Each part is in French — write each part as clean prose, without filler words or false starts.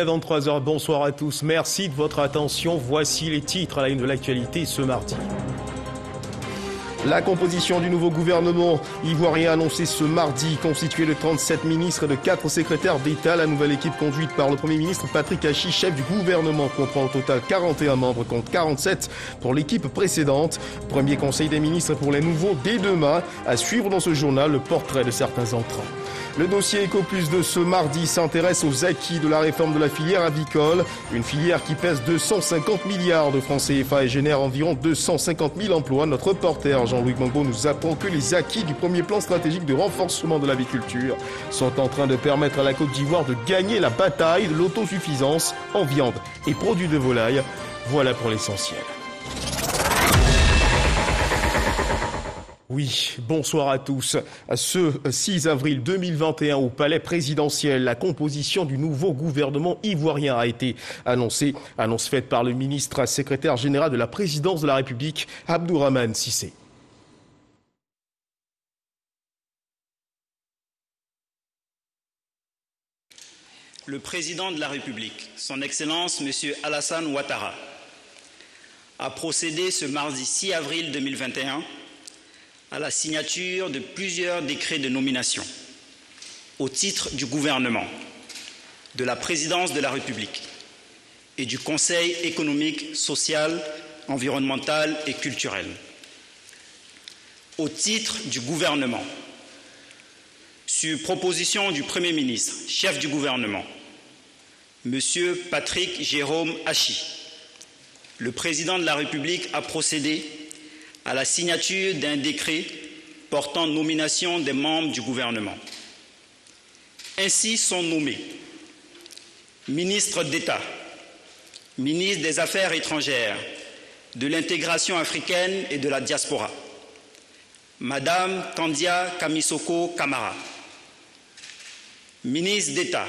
est 23h, bonsoir à tous. Merci de votre attention. Voici les titres à la une de l'actualité ce mardi. La composition du nouveau gouvernement ivoirien annoncée ce mardi, constituée de 37 ministres et de 4 secrétaires d'État. La nouvelle équipe conduite par le Premier ministre Patrick Achi, chef du gouvernement, comprend au total 41 membres contre 47 pour l'équipe précédente. Premier conseil des ministres pour les nouveaux dès demain. À suivre dans ce journal le portrait de certains entrants. Le dossier EcoPlus de ce mardi s'intéresse aux acquis de la réforme de la filière avicole. Une filière qui pèse 250 milliards de francs CFA et génère environ 250 000 emplois. Notre reporter Jean-Louis Gbangbo nous apprend que les acquis du premier plan stratégique de renforcement de l'aviculture sont en train de permettre à la Côte d'Ivoire de gagner la bataille de l'autosuffisance en viande et produits de volaille. Voilà pour l'essentiel. Oui, bonsoir à tous. Ce 6 avril 2021 au Palais présidentiel, la composition du nouveau gouvernement ivoirien a été annoncée. Annonce faite par le ministre secrétaire général de la présidence de la République, Abdourahmane Cissé. Le président de la République, son Excellence M. Alassane Ouattara, a procédé ce mardi 6 avril 2021 à la signature de plusieurs décrets de nomination au titre du gouvernement, de la présidence de la République et du Conseil économique, social, environnemental et culturel. Au titre du gouvernement, sur proposition du Premier ministre, chef du gouvernement, M. Patrick Jérôme Achi, le président de la République a procédé à la signature d'un décret portant nomination des membres du gouvernement. Ainsi sont nommés ministre d'État, ministre des Affaires étrangères, de l'intégration africaine et de la diaspora, Madame Kandia Kamisoko Kamara, ministre d'État,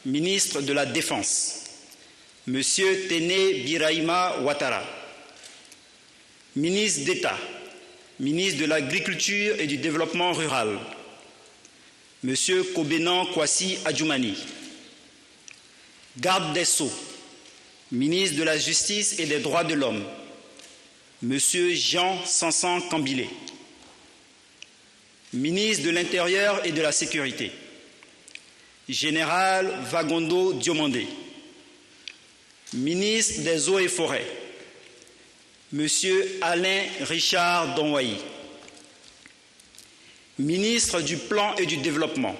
ministre de la Défense, Monsieur Téné Birahima Ouattara, ministre d'État, ministre de l'Agriculture et du Développement rural, Monsieur Kobenan Kwasi Adjoumani, garde des Sceaux, ministre de la Justice et des Droits de l'Homme, Monsieur Jean Sansan Kambilé, ministre de l'Intérieur et de la Sécurité, Général Vagondo Diomandé, ministre des Eaux et Forêts, Monsieur Alain Richard Donwayi, ministre du Plan et du Développement,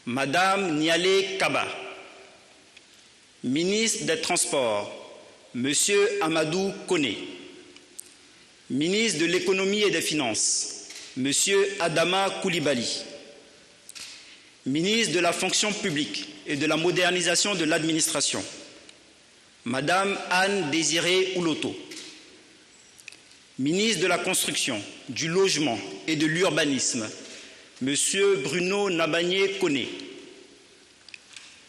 Madame Nialé Kaba, ministre des Transports, Monsieur Amadou Koné, ministre de l'Économie et des Finances, Monsieur Adama Koulibaly, ministre de la Fonction publique et de la modernisation de l'administration, Madame Anne Désirée Ouloto, ministre de la Construction, du Logement et de l'Urbanisme, Monsieur Bruno Nabagné Koné,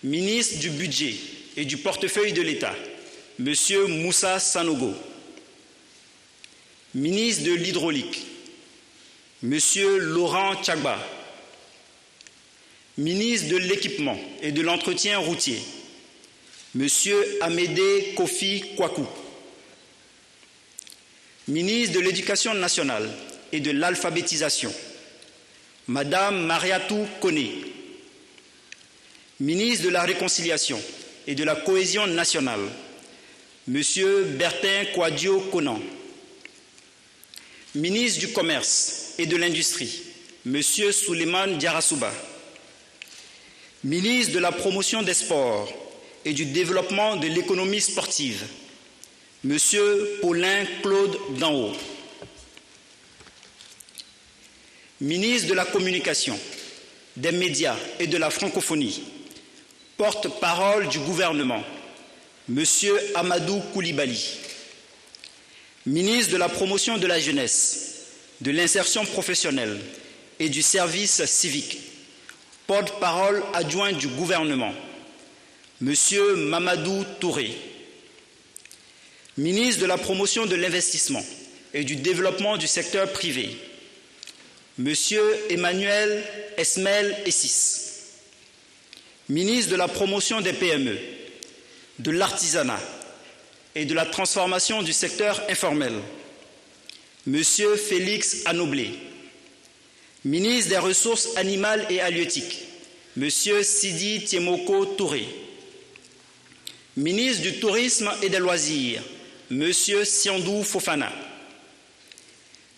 ministre du Budget et du Portefeuille de l'État, Monsieur Moussa Sanogo, ministre de l'Hydraulique, Monsieur Laurent Tchagba, ministre de l'Équipement et de l'Entretien routier, Monsieur Amédé Kofi Kwaku, ministre de l'Éducation nationale et de l'Alphabétisation, Madame Mariatou Koné, ministre de la Réconciliation et de la Cohésion nationale, Monsieur Bertin Kouadio Konan, ministre du Commerce et de l'Industrie, Monsieur Souleymane Diarasouba, ministre de la Promotion des Sports et du Développement de l'économie sportive, Monsieur Paulin Claude Danhaut, ministre de la Communication, des Médias et de la Francophonie, porte-parole du gouvernement, Monsieur Amadou Koulibaly, ministre de la Promotion de la Jeunesse, de l'Insertion professionnelle et du Service civique, porte-parole adjoint du gouvernement, Monsieur Mamadou Touré, ministre de la Promotion de l'Investissement et du Développement du secteur privé, Monsieur Emmanuel Esmel Essis, ministre de la promotion des PME, de l'artisanat et de la transformation du secteur informel, Monsieur Félix Anoblé, ministre des Ressources animales et halieutiques, Monsieur Sidi Tiemoko Touré, ministre du Tourisme et des Loisirs, Monsieur Siandou Fofana,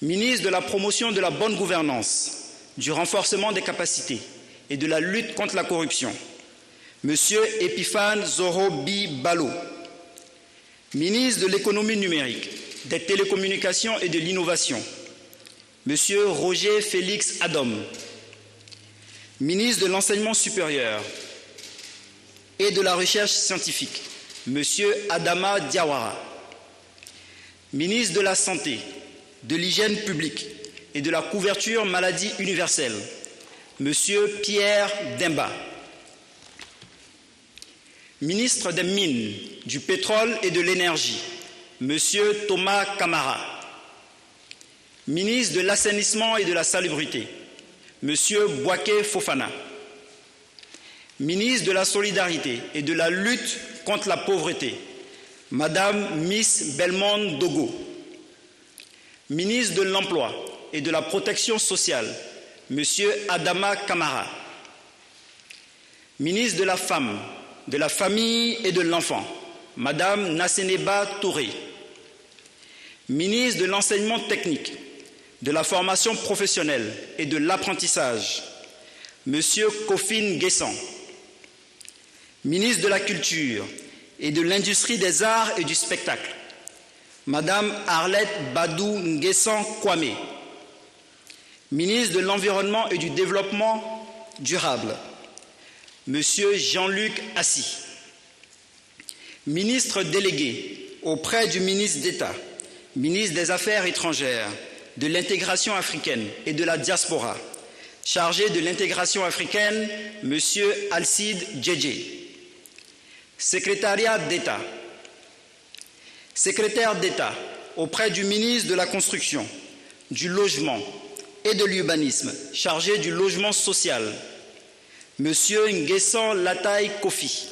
ministre de la promotion de la bonne gouvernance, du renforcement des capacités et de la lutte contre la corruption, Monsieur Epiphane Zorobi Balo, ministre de l'économie numérique, des télécommunications et de l'innovation, Monsieur Roger Félix Adom, ministre de l'enseignement supérieur et de la recherche scientifique, Monsieur Adama Diawara, ministre de la Santé, de l'Hygiène publique et de la couverture maladie universelle, Monsieur Pierre Demba, ministre des Mines, du Pétrole et de l'Énergie, Monsieur Thomas Camara, ministre de l'Assainissement et de la Salubrité, Monsieur Bouaké Fofana, ministre de la Solidarité et de la lutte contre la pauvreté, Madame Miss Belmond Dogo, ministre de l'Emploi et de la Protection sociale, Monsieur Adama Camara, ministre de la Femme, de la Famille et de l'Enfant, Madame Nasseneba Touré, ministre de l'Enseignement technique, de la formation professionnelle et de l'apprentissage, Monsieur Kofin Guessan, ministre de la Culture et de l'Industrie des Arts et du Spectacle, Madame Arlette Badou Nguessan Kwame, ministre de l'Environnement et du Développement durable, Monsieur Jean-Luc Assis, ministre délégué auprès du ministre d'État, ministre des Affaires étrangères, de l'intégration africaine et de la diaspora, chargé de l'intégration africaine, Monsieur Alcide Djedje, secrétariat d'État, secrétaire d'État auprès du ministre de la Construction, du Logement et de l'Urbanisme, chargé du logement social, Monsieur Nguessan Lataï Kofi,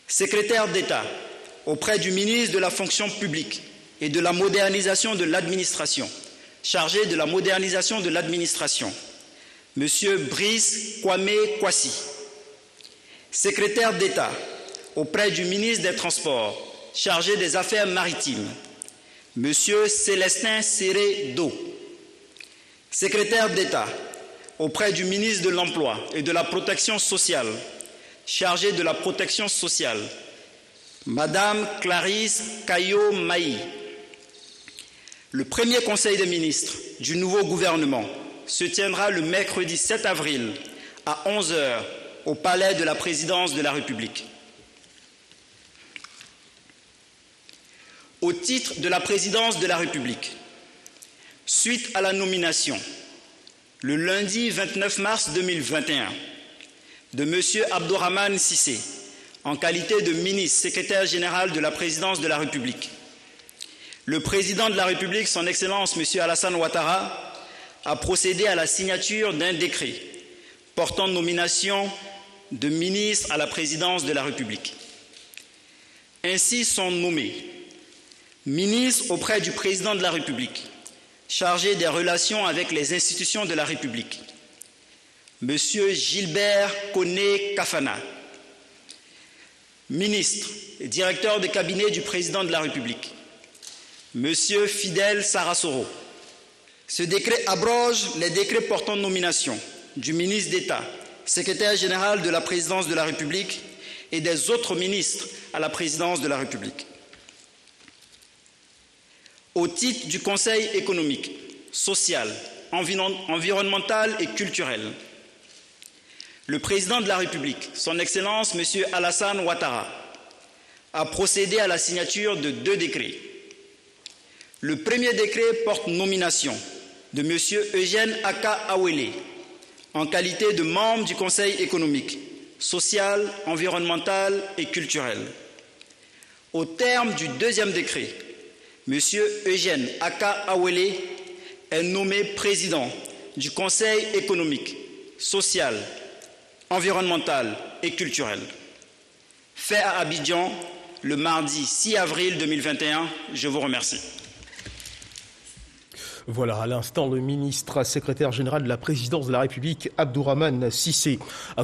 secrétaire d'État auprès du ministre de la Fonction publique et de la modernisation de l'administration, chargé de la modernisation de l'administration, Monsieur Brice Kwame Kwasi, secrétaire d'État auprès du ministre des Transports, chargé des Affaires maritimes, Monsieur Célestin Serré Do, secrétaire d'État auprès du ministre de l'Emploi et de la Protection sociale, chargé de la protection sociale, Madame Clarisse Kayo Maï. Le premier Conseil des ministres du nouveau gouvernement se tiendra le mercredi 7 avril à 11 h au Palais de la Présidence de la République. Au titre de la Présidence de la République, suite à la nomination, le lundi 29 mars 2021, de M. Abdourahmane Cissé, en qualité de ministre secrétaire général de la Présidence de la République, le Président de la République, son Excellence M. Alassane Ouattara, a procédé à la signature d'un décret portant nomination de ministres à la Présidence de la République. Ainsi sont nommés ministres auprès du Président de la République, chargé des relations avec les institutions de la République, M. Gilbert Koné Kafana, ministre et directeur de cabinet du Président de la République, M. Fidel Sarasoro. Ce décret abroge les décrets portant nomination du ministre d'État, secrétaire général de la Présidence de la République et des autres ministres à la Présidence de la République. Au titre du Conseil économique, social, environnemental et culturel, le Président de la République, son Excellence M. Alassane Ouattara, a procédé à la signature de 2 décrets. Le premier décret porte nomination de M. Eugène Aka Awele en qualité de membre du Conseil économique, social, environnemental et culturel. Au terme du deuxième décret, M. Eugène Aka Awele est nommé président du Conseil économique, social, environnementale et culturelle. Fait à Abidjan le mardi 6 avril 2021. Je vous remercie. Voilà, à l'instant, le ministre secrétaire général de la présidence de la République, Abdourahmane Cissé,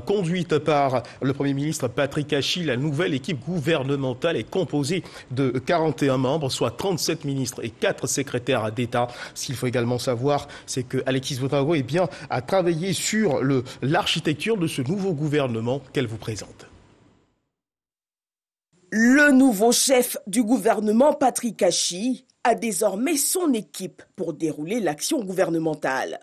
conduite par le Premier ministre Patrick Hachi. La nouvelle équipe gouvernementale est composée de 41 membres, soit 37 ministres et 4 secrétaires d'État. Ce qu'il faut également savoir, c'est que Alexis Ouattara a travaillé sur l'architecture de ce nouveau gouvernement qu'elle vous présente. Le nouveau chef du gouvernement, Patrick Hachi, a désormais son équipe pour dérouler l'action gouvernementale.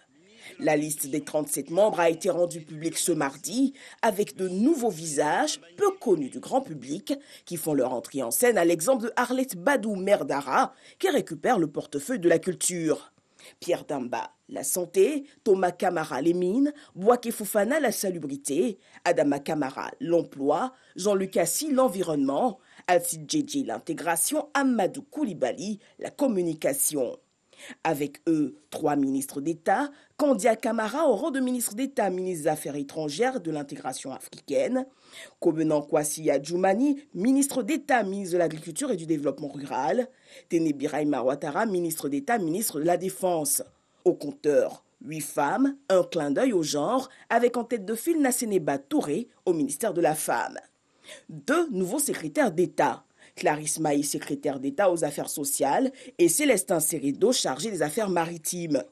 La liste des 37 membres a été rendue publique ce mardi avec de nouveaux visages peu connus du grand public qui font leur entrée en scène, à l'exemple de Arlette Badou Merdara qui récupère le portefeuille de la culture. Pierre Damba, la santé, Thomas Camara, les mines, Bouaké Fofana, la salubrité, Adama Camara, l'emploi, Jean-Luc Assis, l'environnement, Alcide Djedje, l'intégration, Amadou Koulibaly, la communication. Avec eux, 3 ministres d'État, Kandia Camara au rang de ministre d'État, ministre des Affaires étrangères et de l'intégration africaine, Kobenan Kwasi Adjoumani, ministre d'État, ministre de l'Agriculture et du Développement rural, Téné Birahima Ouattara, ministre d'État, ministre de la Défense. Au compteur, 8 femmes, un clin d'œil au genre, avec en tête de file Nasseneba Touré au ministère de la Femme. 2 nouveaux secrétaires d'État. Clarisse Maï, secrétaire d'État aux affaires sociales, et Célestin Serido, chargé des affaires maritimes.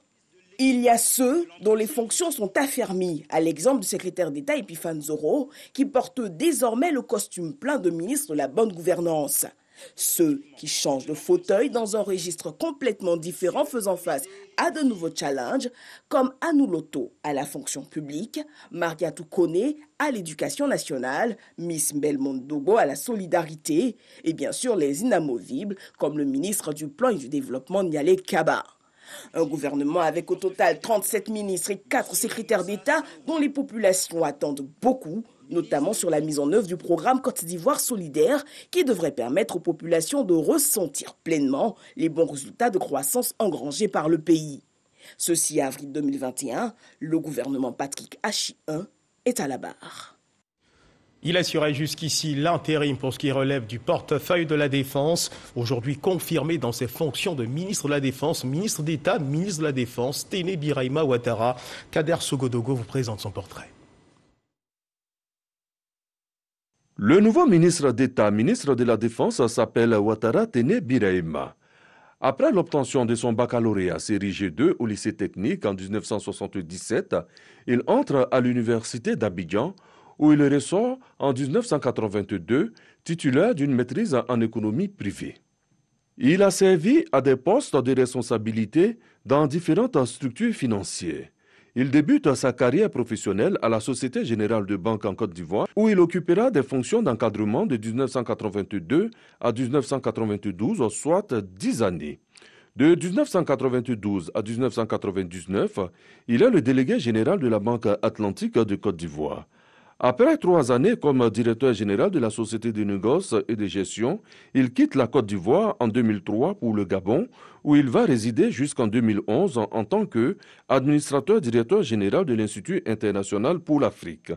Il y a ceux dont les fonctions sont affermies, à l'exemple du secrétaire d'État Epiphane Zoro, qui porte désormais le costume plein de ministre de la bonne gouvernance. Ceux qui changent de fauteuil dans un registre complètement différent faisant face à de nouveaux challenges, comme Anou Loto à la fonction publique, Mariatou Kone à l'éducation nationale, Miss Belmondo Dogo à la solidarité, et bien sûr les inamovibles comme le ministre du Plan et du Développement Nialé Kaba. Un gouvernement avec au total 37 ministres et 4 secrétaires d'État dont les populations attendent beaucoup, notamment sur la mise en œuvre du programme Côte d'Ivoire solidaire qui devrait permettre aux populations de ressentir pleinement les bons résultats de croissance engrangés par le pays. Ce 6 avril 2021, le gouvernement Patrick Hachi I est à la barre. Il assurait jusqu'ici l'intérim pour ce qui relève du portefeuille de la Défense. Aujourd'hui confirmé dans ses fonctions de ministre de la Défense, ministre d'État, ministre de la Défense, Téné Birahima Ouattara. Kader Sogodogo vous présente son portrait. Le nouveau ministre d'État, ministre de la Défense, s'appelle Ouattara Téné Birahima. Après l'obtention de son baccalauréat série G2 au lycée technique en 1977, il entre à l'université d'Abidjan, où il ressort en 1982 titulaire d'une maîtrise en économie privée. Il a servi à des postes de responsabilité dans différentes structures financières. Il débute sa carrière professionnelle à la Société Générale de Banque en Côte d'Ivoire, où il occupera des fonctions d'encadrement de 1982 à 1992, soit 10 années. De 1992 à 1999, il est le délégué général de la Banque Atlantique de Côte d'Ivoire. Après 3 années comme directeur général de la Société de négoce et de gestion, il quitte la Côte d'Ivoire en 2003 pour le Gabon, où il va résider jusqu'en 2011 en tant qu'administrateur directeur général de l'Institut international pour l'Afrique.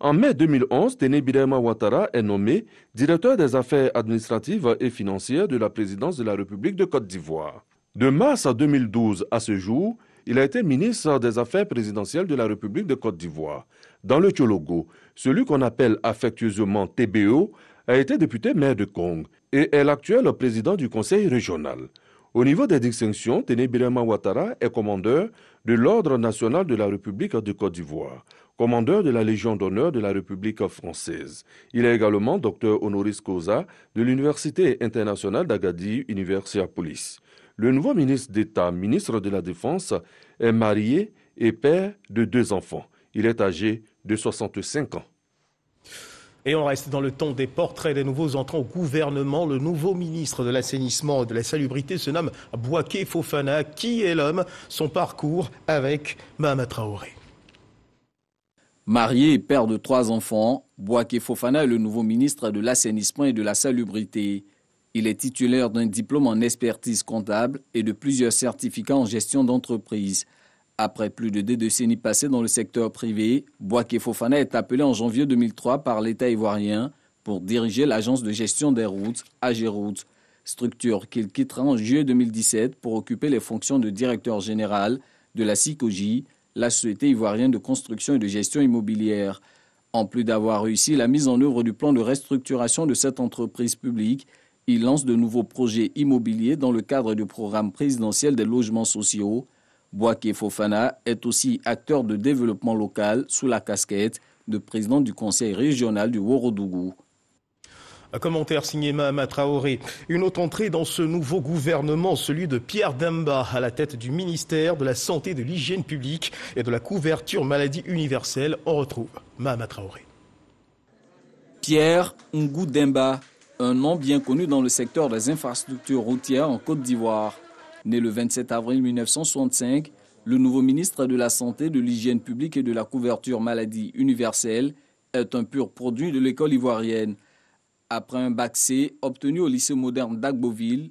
En mai 2011, Téné Birahima Ouattara est nommé directeur des affaires administratives et financières de la présidence de la République de Côte d'Ivoire. De mars 2012 à ce jour, il a été ministre des Affaires présidentielles de la République de Côte d'Ivoire. Dans le Tchologo, celui qu'on appelle affectueusement TBO a été député maire de Kong et est l'actuel président du conseil régional. Au niveau des distinctions, Téné Birahima Ouattara est commandeur de l'Ordre national de la République de Côte d'Ivoire, commandeur de la Légion d'honneur de la République française. Il est également docteur honoris causa de l'Université internationale d'Agadir, Universiapolis. Le nouveau ministre d'État, ministre de la Défense, est marié et père de 2 enfants. Il est âgé de 65 ans. Et on reste dans le ton des portraits des nouveaux entrants au gouvernement. Le nouveau ministre de l'Assainissement et de la Salubrité se nomme Bouaké Fofana. Qui est l'homme? Son parcours avec Mahama Traoré. Marié et père de 3 enfants, Bouaké Fofana est le nouveau ministre de l'Assainissement et de la Salubrité. Il est titulaire d'un diplôme en expertise comptable et de plusieurs certificats en gestion d'entreprise. Après plus de 2 décennies passées dans le secteur privé, Bouaké Fofana est appelé en janvier 2003 par l'État ivoirien pour diriger l'agence de gestion des routes, AGERoutes, structure qu'il quittera en juillet 2017 pour occuper les fonctions de directeur général de la SICOGI, la Société ivoirienne de construction et de gestion immobilière. En plus d'avoir réussi la mise en œuvre du plan de restructuration de cette entreprise publique, il lance de nouveaux projets immobiliers dans le cadre du programme présidentiel des logements sociaux. Bouaké Fofana est aussi acteur de développement local sous la casquette de président du conseil régional du Ouorodougou. Un commentaire signé Mahama Traoré. Une autre entrée dans ce nouveau gouvernement, celui de Pierre Demba, à la tête du ministère de la Santé, de l'Hygiène publique et de la couverture maladie universelle. On retrouve Mahama Traoré. Pierre Ngou Demba, un nom bien connu dans le secteur des infrastructures routières en Côte d'Ivoire. Né le 27 avril 1965, le nouveau ministre de la Santé, de l'Hygiène publique et de la couverture maladie universelle est un pur produit de l'école ivoirienne. Après un bac C obtenu au lycée moderne d'Agboville,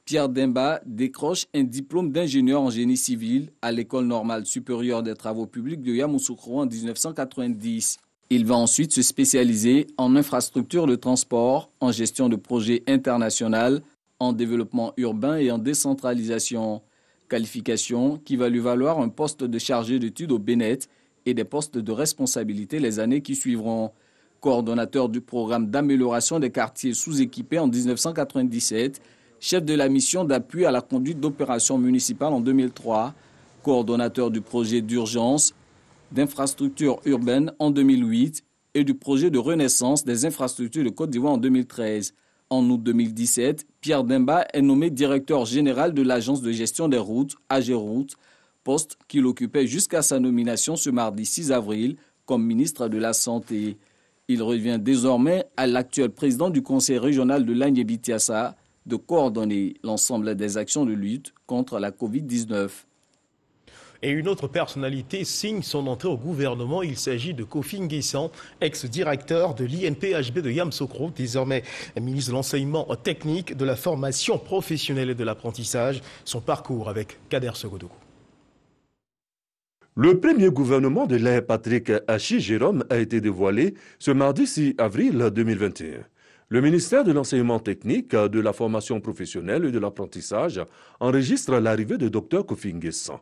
Pierre Demba décroche un diplôme d'ingénieur en génie civil à l'école normale supérieure des travaux publics de Yamoussoukro en 1990. Il va ensuite se spécialiser en infrastructures de transport, en gestion de projets internationaux, en développement urbain et en décentralisation. Qualification qui va lui valoir un poste de chargé d'études au Bénet et des postes de responsabilité les années qui suivront. Coordonnateur du programme d'amélioration des quartiers sous-équipés en 1997, chef de la mission d'appui à la conduite d'opérations municipales en 2003, coordonnateur du projet d'urgence d'infrastructures urbaines en 2008 et du projet de renaissance des infrastructures de Côte d'Ivoire en 2013. En août 2017, Pierre Demba est nommé directeur général de l'agence de gestion des routes, AGERoutes, poste qu'il occupait jusqu'à sa nomination ce mardi 6 avril comme ministre de la Santé. Il revient désormais à l'actuel président du conseil régional de l'Agnébitiassa de coordonner l'ensemble des actions de lutte contre la Covid-19. Et une autre personnalité signe son entrée au gouvernement. Il s'agit de Kofi Nguessan, ex-directeur de l'INPHB de Yamoussoukro, désormais ministre de l'enseignement technique, de la formation professionnelle et de l'apprentissage. Son parcours avec Kader Sogodougou. Le premier gouvernement de l'Ain Patrick Hachi Jérôme a été dévoilé ce mardi 6 avril 2021. Le ministère de l'enseignement technique, de la formation professionnelle et de l'apprentissage enregistre l'arrivée de Dr Kofi Nguessan.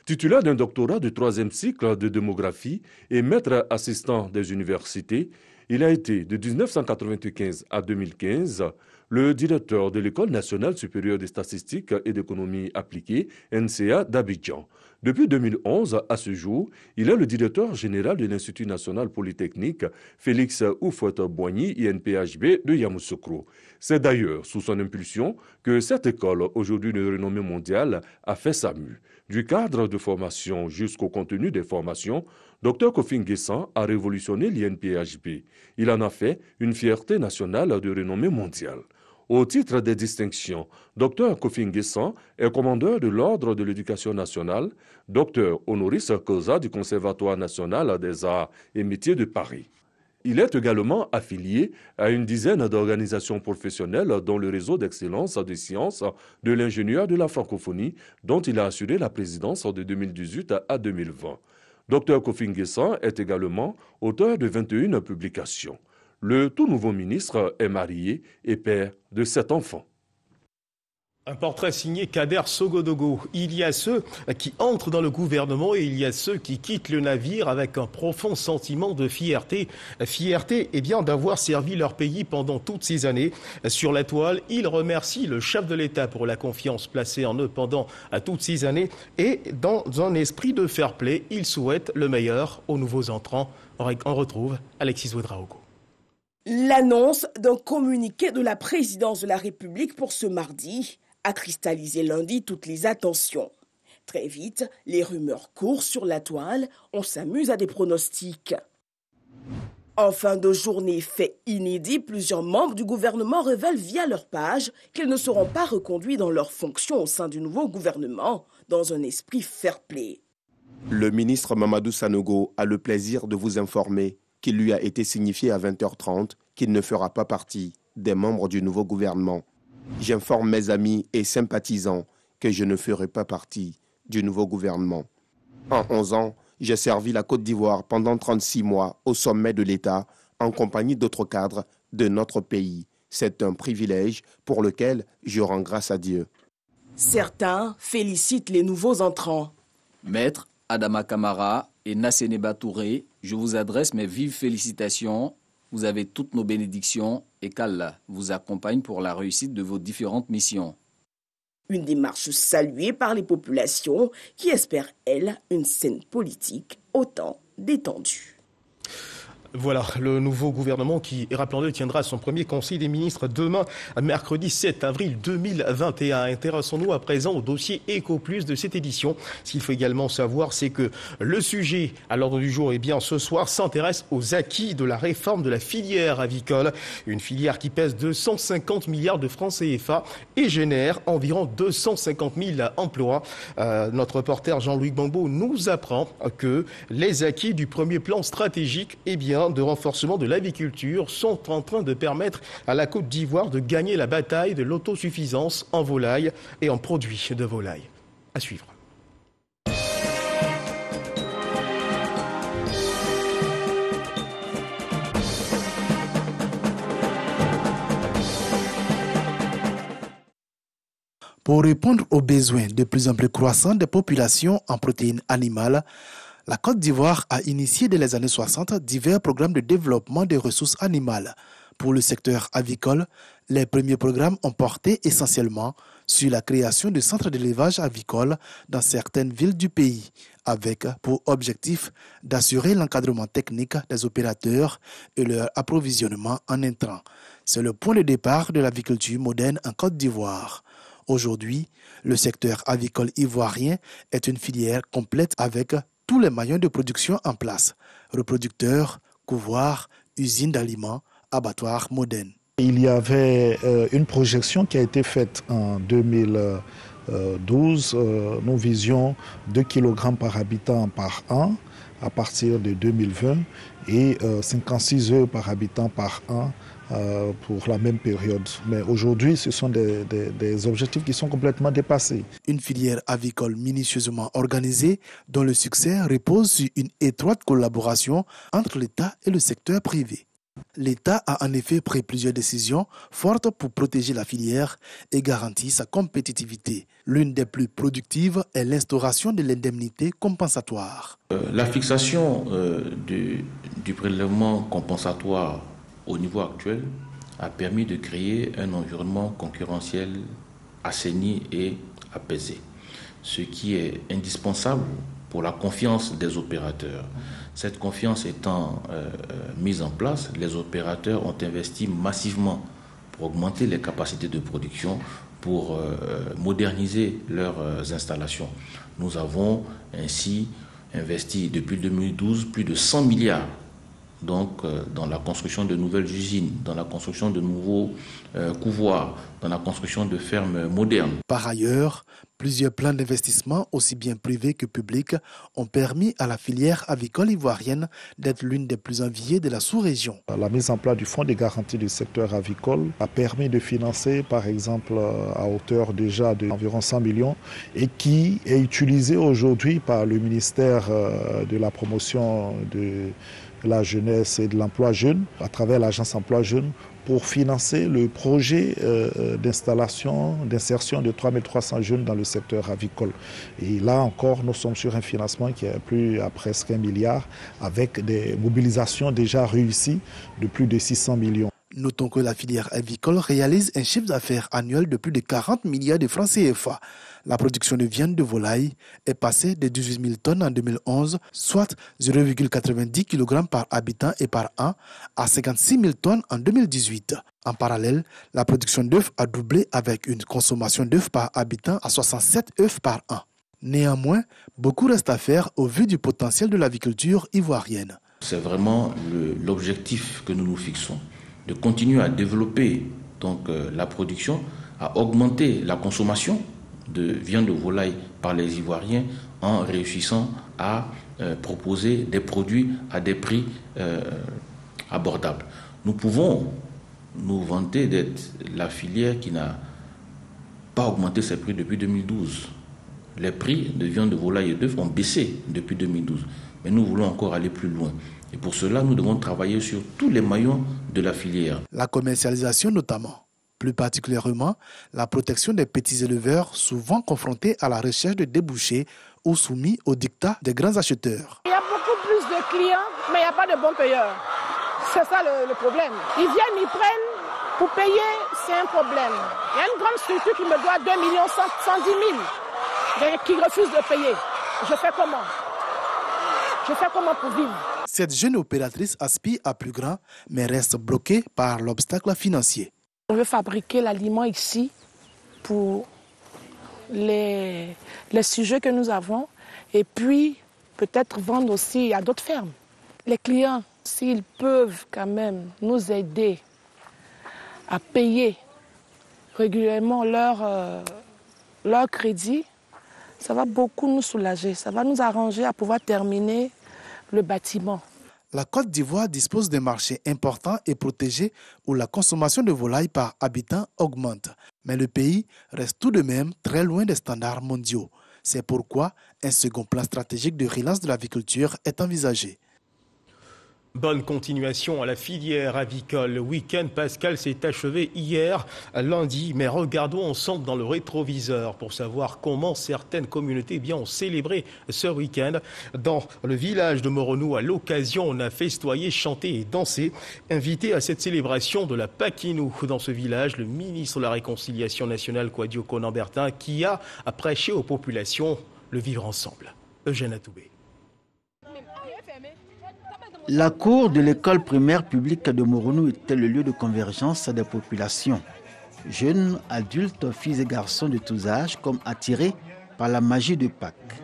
Titulaire d'un doctorat de 3e cycle de démographie et maître assistant des universités, il a été de 1995 à 2015 le directeur de l'École nationale supérieure des statistiques et d'économie appliquée, NCA d'Abidjan. Depuis 2011, à ce jour, il est le directeur général de l'Institut national polytechnique Félix Houphouët-Boigny, INPHB de Yamoussoukro. C'est d'ailleurs sous son impulsion que cette école, aujourd'hui de renommée mondiale, a fait sa mue. Du cadre de formation jusqu'au contenu des formations, Dr Kofi Nguessan a révolutionné l'INPHB. Il en a fait une fierté nationale de renommée mondiale. Au titre des distinctions, Dr Kofi Nguessan est commandeur de l'Ordre de l'Éducation nationale, Dr honoris causa du Conservatoire national des arts et métiers de Paris. Il est également affilié à une dizaine d'organisations professionnelles dont le réseau d'excellence des sciences de l'ingénieur de la francophonie, dont il a assuré la présidence de 2018 à 2020. Dr Kofi Nguessan est également auteur de 21 publications. Le tout nouveau ministre est marié et père de 7 enfants. Un portrait signé Kader Sogodougou. Il y a ceux qui entrent dans le gouvernement et il y a ceux qui quittent le navire avec un profond sentiment de fierté. Fierté, bien, d'avoir servi leur pays pendant toutes ces années. Sur la toile, ils remercient le chef de l'État pour la confiance placée en eux pendant toutes ces années. Et dans un esprit de fair play, ils souhaitent le meilleur aux nouveaux entrants. On retrouve Alexis Ouedraogo. L'annonce d'un communiqué de la présidence de la République pour ce mardi a cristallisé lundi toutes les attentions. Très vite, les rumeurs courent sur la toile, on s'amuse à des pronostics. En fin de journée, fait inédit, plusieurs membres du gouvernement révèlent via leur page qu'ils ne seront pas reconduits dans leurs fonctions au sein du nouveau gouvernement, dans un esprit fair-play. Le ministre Mamadou Sanogo a le plaisir de vous informer qu'il lui a été signifié à 20h30 qu'il ne fera pas partie des membres du nouveau gouvernement. J'informe mes amis et sympathisants que je ne ferai pas partie du nouveau gouvernement. En 11 ans, j'ai servi la Côte d'Ivoire pendant 36 mois au sommet de l'État en compagnie d'autres cadres de notre pays. C'est un privilège pour lequel je rends grâce à Dieu. Certains félicitent les nouveaux entrants. Maître Adama Kamara et Nasseneba Touré, je vous adresse mes vives félicitations. Vous avez toutes nos bénédictions et qu'Allah vous accompagne pour la réussite de vos différentes missions. Une démarche saluée par les populations qui espèrent, elles, une scène politique autant détendue. Voilà, le nouveau gouvernement qui, rappelons-le, tiendra son premier conseil des ministres demain, mercredi 7 avril 2021. Intéressons-nous à présent au dossier EcoPlus de cette édition. Ce qu'il faut également savoir, c'est que le sujet à l'ordre du jour, ce soir, s'intéresse aux acquis de la réforme de la filière avicole. Une filière qui pèse 250 milliards de francs CFA et génère environ 250 000 emplois. Notre reporter Jean-Louis Gbangbo nous apprend que les acquis du premier plan stratégique, de renforcement de l'aviculture sont en train de permettre à la Côte d'Ivoire de gagner la bataille de l'autosuffisance en volaille et en produits de volaille. À suivre. Pour répondre aux besoins de plus en plus croissants des populations en protéines animales, la Côte d'Ivoire a initié dès les années 60 divers programmes de développement des ressources animales. Pour le secteur avicole, les premiers programmes ont porté essentiellement sur la création de centres d'élevage avicole dans certaines villes du pays, avec pour objectif d'assurer l'encadrement technique des opérateurs et leur approvisionnement en intrants. C'est le point de départ de l'aviculture moderne en Côte d'Ivoire. Aujourd'hui, le secteur avicole ivoirien est une filière complète avec tous les maillons de production en place, reproducteurs, couvoirs, usines d'aliments, abattoirs modernes. Il y avait une projection qui a été faite en 2012. Nous visions 2 kg par habitant par an à partir de 2020 et 56 œufs par habitant par an pour la même période. Mais aujourd'hui, ce sont des objectifs qui sont complètement dépassés. Une filière avicole minutieusement organisée dont le succès repose sur une étroite collaboration entre l'État et le secteur privé. L'État a en effet pris plusieurs décisions fortes pour protéger la filière et garantir sa compétitivité. L'une des plus productives est l'instauration de l'indemnité compensatoire. La fixation du prélèvement compensatoire au niveau actuel a permis de créer un environnement concurrentiel assaini et apaisé, ce qui est indispensable pour la confiance des opérateurs. Cette confiance étant mise en place, les opérateurs ont investi massivement pour augmenter les capacités de production, pour moderniser leurs installations. Nous avons ainsi investi depuis 2012 plus de 100 milliards donc, dans la construction de nouvelles usines, dans la construction de nouveaux couvoirs, dans la construction de fermes modernes. Par ailleurs, plusieurs plans d'investissement, aussi bien privés que publics, ont permis à la filière avicole ivoirienne d'être l'une des plus enviées de la sous-région. La mise en place du fonds de garantie du secteur avicole a permis de financer, par exemple, à hauteur déjà d'environ 100 millions et qui est utilisé aujourd'hui par le ministère de la promotion de la jeunesse et de l'emploi jeune, à travers l'agence emploi jeune, pour financer le projet d'installation, d'insertion de 3300 jeunes dans le secteur avicole. Et là encore, nous sommes sur un financement qui est à presque 1 milliard, avec des mobilisations déjà réussies de plus de 600 millions. Notons que la filière avicole réalise un chiffre d'affaires annuel de plus de 40 milliards de francs CFA. La production de viande de volaille est passée de 18 000 tonnes en 2011, soit 0,90 kg par habitant et par an, à 56 000 tonnes en 2018. En parallèle, la production d'œufs a doublé avec une consommation d'œufs par habitant à 67 œufs par an. Néanmoins, beaucoup reste à faire au vu du potentiel de l'aviculture ivoirienne. C'est vraiment l'objectif que nous nous fixons, de continuer à développer donc, la production, à augmenter la consommation de viande de volaille par les Ivoiriens en réussissant à proposer des produits à des prix abordables. Nous pouvons nous vanter d'être la filière qui n'a pas augmenté ses prix depuis 2012. Les prix de viande de volaille et d'œufs ont baissé depuis 2012. Mais nous voulons encore aller plus loin. Et pour cela, nous devons travailler sur tous les maillons de la filière. La commercialisation notamment. Plus particulièrement, la protection des petits éleveurs souvent confrontés à la recherche de débouchés ou soumis aux dictats des grands acheteurs. Il y a beaucoup plus de clients, mais il n'y a pas de bons payeurs. C'est ça le problème. Ils viennent, ils prennent, pour payer, c'est un problème. Il y a une grande structure qui me doit 2 110 000, qui refuse de payer. Je fais comment? Je fais comment pour vivre? Cette jeune opératrice aspire à plus grand, mais reste bloquée par l'obstacle financier. On veut fabriquer l'aliment ici pour les sujets que nous avons et puis peut-être vendre aussi à d'autres fermes. Les clients, s'ils peuvent quand même nous aider à payer régulièrement leur crédit, ça va beaucoup nous soulager, ça va nous arranger à pouvoir terminer le bâtiment. La Côte d'Ivoire dispose d'un marché important et protégé où la consommation de volaille par habitant augmente. Mais le pays reste tout de même très loin des standards mondiaux. C'est pourquoi un second plan stratégique de relance de l'aviculture est envisagé. Bonne continuation à la filière avicole. Le week-end pascal s'est achevé hier, lundi, mais regardons ensemble dans le rétroviseur pour savoir comment certaines communautés ont célébré ce week-end. Dans le village de Moronou, à l'occasion, on a festoyé, chanté et dansé. Invité à cette célébration de la Paquinou dans ce village, le ministre de la Réconciliation nationale, Kouadio Konan-Bertin, qui a prêché aux populations le vivre ensemble. Eugène Atoubé. La cour de l'école primaire publique de Moronou était le lieu de convergence des populations. Jeunes, adultes, filles et garçons de tous âges, comme attirés par la magie de Pâques.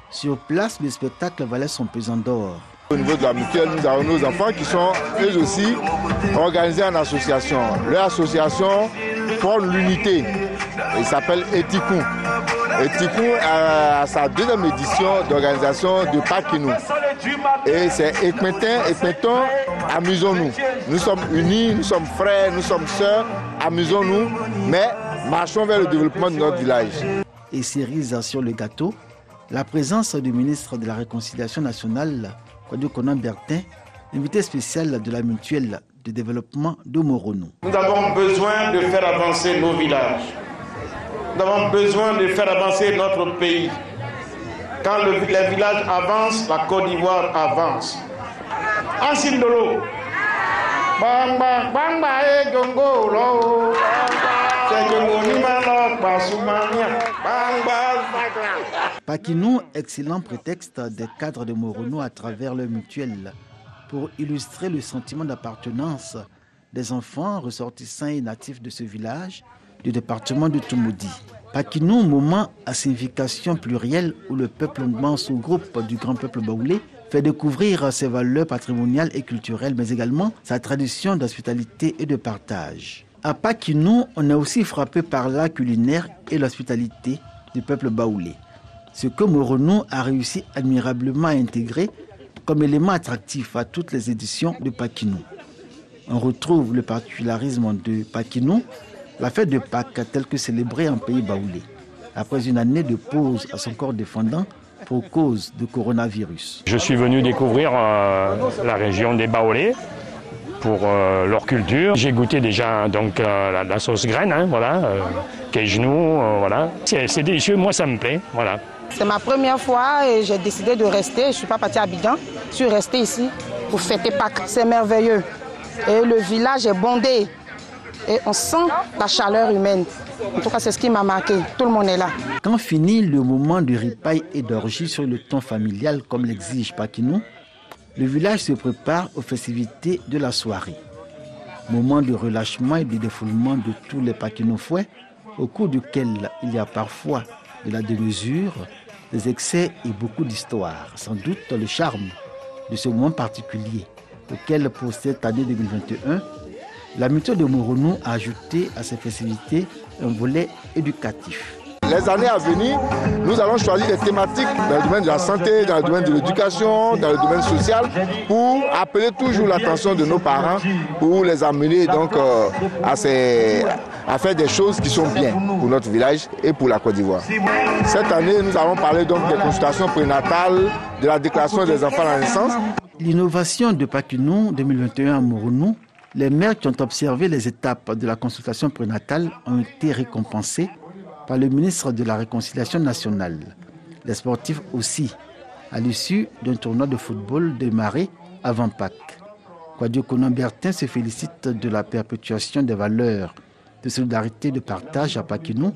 Sur place, le spectacle valait son pesant d'or. Au niveau de la mutuelle, nous avons nos enfants qui sont eux aussi organisés en association. Leur association forme l'unité. Il s'appelle Etikou. Etikou a sa deuxième édition d'organisation de Paquinou. Et c'est Ekmetin, amusons-nous. Nous sommes unis, nous sommes frères, nous sommes sœurs, amusons-nous, mais marchons vers le développement de notre village. Et cerise sur le gâteau, la présence du ministre de la Réconciliation nationale, Kouadio Konan-Bertin, invité spécial de la mutuelle de développement de Moronou. Nous avons besoin de faire avancer nos villages. Nous avons besoin de faire avancer notre pays. Quand les villages avancent, la Côte d'Ivoire avance. Ansindolo. Bamba, bamba, e gongo, lo. Paquinou, excellent prétexte des cadres de Moronou à travers leur mutuelle pour illustrer le sentiment d'appartenance des enfants ressortissants et natifs de ce village du département de Toumoudi. Paquinou, moment à signification plurielle où le peuple Ngban, sous-groupe du grand peuple baoulé, fait découvrir ses valeurs patrimoniales et culturelles, mais également sa tradition d'hospitalité et de partage. À Paquinou, on est aussi frappé par l'art culinaire et l'hospitalité du peuple baoulé. Ce que Moronou a réussi admirablement à intégrer comme élément attractif à toutes les éditions de Paquinou. On retrouve le particularisme de Paquinou, la fête de Pâques telle que célébrée en pays baoulé, après une année de pause à son corps défendant pour cause de coronavirus. Je suis venu découvrir la région des Baoulés pour leur culture. J'ai goûté déjà donc la sauce graine, voilà, queigenou, voilà. C'est délicieux, moi ça me plaît, voilà. C'est ma première fois et j'ai décidé de rester. Je ne suis pas partie à Abidjan, je suis restée ici pour fêter Pâques. C'est merveilleux et le village est bondé. Et on sent la chaleur humaine. En tout cas, c'est ce qui m'a marqué. Tout le monde est là. Quand finit le moment de ripaille et d'orgie sur le ton familial, comme l'exige Paquinou, le village se prépare aux festivités de la soirée. Moment de relâchement et de défoulement de tous les Paquinoufois, au cours duquel il y a parfois de la démesure, des excès et beaucoup d'histoires. Sans doute le charme de ce moment particulier, auquel pour cette année 2021, la mutuelle de Moronou a ajouté à ces festivités un volet éducatif. les années à venir, nous allons choisir des thématiques dans le domaine de la santé, dans le domaine de l'éducation, dans le domaine social, pour appeler toujours l'attention de nos parents, pour les amener donc à faire des choses qui sont bien pour notre village et pour la Côte d'Ivoire. Cette année, nous allons parler donc des consultations prénatales, de la déclaration des enfants à la naissance. L'innovation de Pakinou 2021 à Moronou, les mères qui ont observé les étapes de la consultation prénatale ont été récompensées par le ministre de la Réconciliation nationale. Les sportifs aussi, à l'issue d'un tournoi de football démarré avant Pâques. Kwadio Konan-Bertin se félicite de la perpétuation des valeurs de solidarité et de partage à Pakinou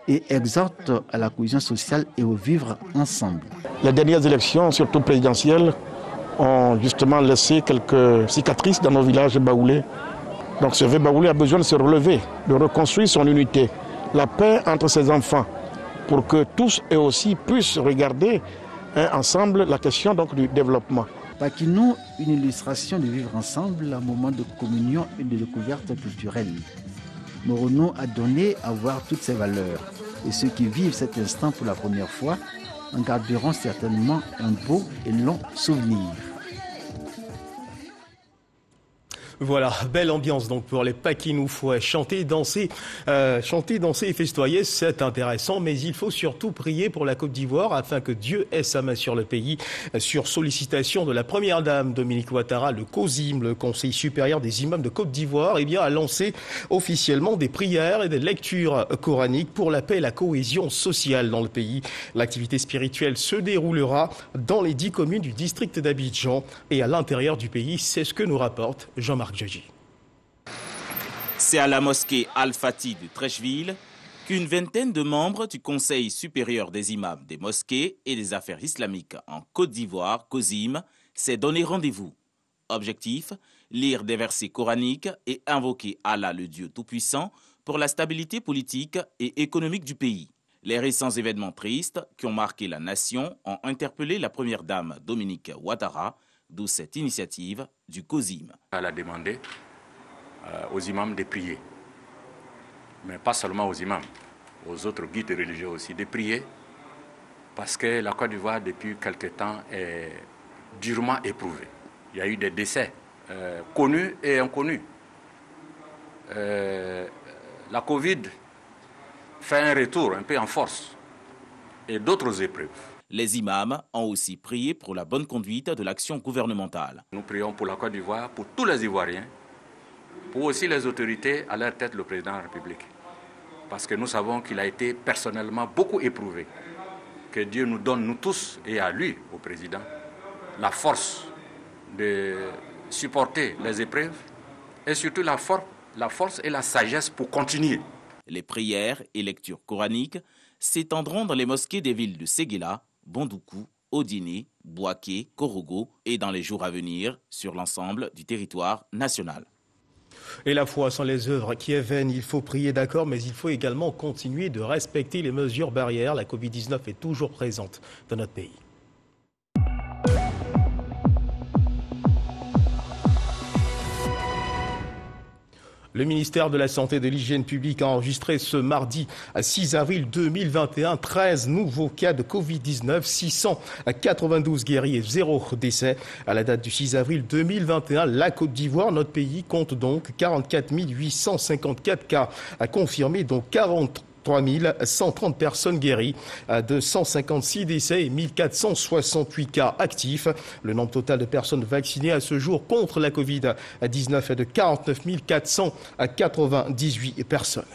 et exhorte à la cohésion sociale et au vivre ensemble. Les dernières élections, surtout présidentielles, ont justement laissé quelques cicatrices dans nos villages baoulés. Donc ce vieux baoulé a besoin de se relever, de reconstruire son unité, la paix entre ses enfants, pour que tous et aussi puissent regarder ensemble la question donc, du développement. Pakinou, une illustration de vivre ensemble, un moment de communion et de découverte culturelle. Moronou a donné à voir toutes ces valeurs. Et ceux qui vivent cet instant pour la première fois en garderont certainement un beau et long souvenir. Voilà, belle ambiance donc pour les Pakinoufois. Chanter, danser et festoyer, c'est intéressant, mais il faut surtout prier pour la Côte d'Ivoire afin que Dieu ait sa main sur le pays. Sur sollicitation de la première dame Dominique Ouattara, le COSIM, le Conseil supérieur des imams de Côte d'Ivoire, a lancé officiellement des prières et des lectures coraniques pour la paix et la cohésion sociale dans le pays. L'activité spirituelle se déroulera dans les 10 communes du district d'Abidjan et à l'intérieur du pays. C'est ce que nous rapporte Jean-Marc. C'est à la mosquée Al-Fati de Trècheville qu'une vingtaine de membres du Conseil supérieur des imams des mosquées et des affaires islamiques en Côte d'Ivoire, COSIM, s'est donné rendez-vous. Objectif, lire des versets coraniques et invoquer Allah le Dieu Tout-Puissant pour la stabilité politique et économique du pays. Les récents événements tristes qui ont marqué la nation ont interpellé la première dame Dominique Ouattara, d'où cette initiative du COSIM. Elle a demandé aux imams de prier, mais pas seulement aux imams, aux autres guides religieux aussi, de prier, parce que la Côte d'Ivoire, depuis quelque temps, est durement éprouvée. Il y a eu des décès connus et inconnus. La Covid fait un retour un peu en force et d'autres épreuves. Les imams ont aussi prié pour la bonne conduite de l'action gouvernementale. Nous prions pour la Côte d'Ivoire, pour tous les Ivoiriens, pour aussi les autorités, à leur tête le président de la République. Parce que nous savons qu'il a été personnellement beaucoup éprouvé. Que Dieu nous donne, nous tous, et à lui, au président, la force de supporter les épreuves et surtout la force et la sagesse pour continuer. Les prières et lectures coraniques s'étendront dans les mosquées des villes de Séguéla, Bondoukou, Odiné, Bouaké, Korogo et dans les jours à venir sur l'ensemble du territoire national. Et la foi sans les œuvres qui est vaine, il faut prier d'accord, mais il faut également continuer de respecter les mesures barrières. La Covid-19 est toujours présente dans notre pays. Le ministère de la Santé et de l'Hygiène publique a enregistré ce mardi 6 avril 2021 13 nouveaux cas de Covid-19, 692 guéris et 0 décès. À la date du 6 avril 2021, la Côte d'Ivoire, notre pays, compte donc 44 854 cas confirmés, dont 43 130 personnes guéries, 256 décès et 1468 cas actifs. Le nombre total de personnes vaccinées à ce jour contre la Covid-19 est de 49 498 personnes.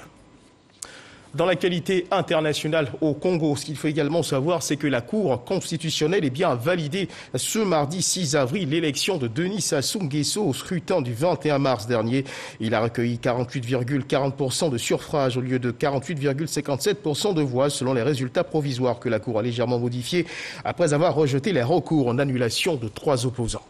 Dans la qualité internationale au Congo, ce qu'il faut également savoir, c'est que la Cour constitutionnelle a validé ce mardi 6 avril l'élection de Denis Sassou Nguesso au scrutin du 21 mars dernier. Il a recueilli 48,40% de suffrages au lieu de 48,57% de voix selon les résultats provisoires que la Cour a légèrement modifiés après avoir rejeté les recours en annulation de 3 opposants.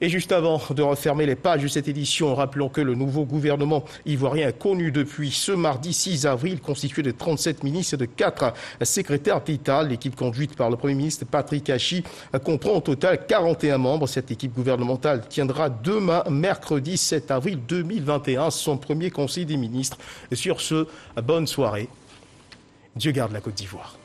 Et juste avant de refermer les pages de cette édition, rappelons que le nouveau gouvernement ivoirien est connu depuis ce mardi 6 avril, constitué de 37 ministres et de 4 secrétaires d'État. L'équipe conduite par le Premier ministre Patrick Achi comprend au total 41 membres. Cette équipe gouvernementale tiendra demain, mercredi 7 avril 2021, son premier conseil des ministres. Sur ce, bonne soirée Dieu garde la Côte d'Ivoire.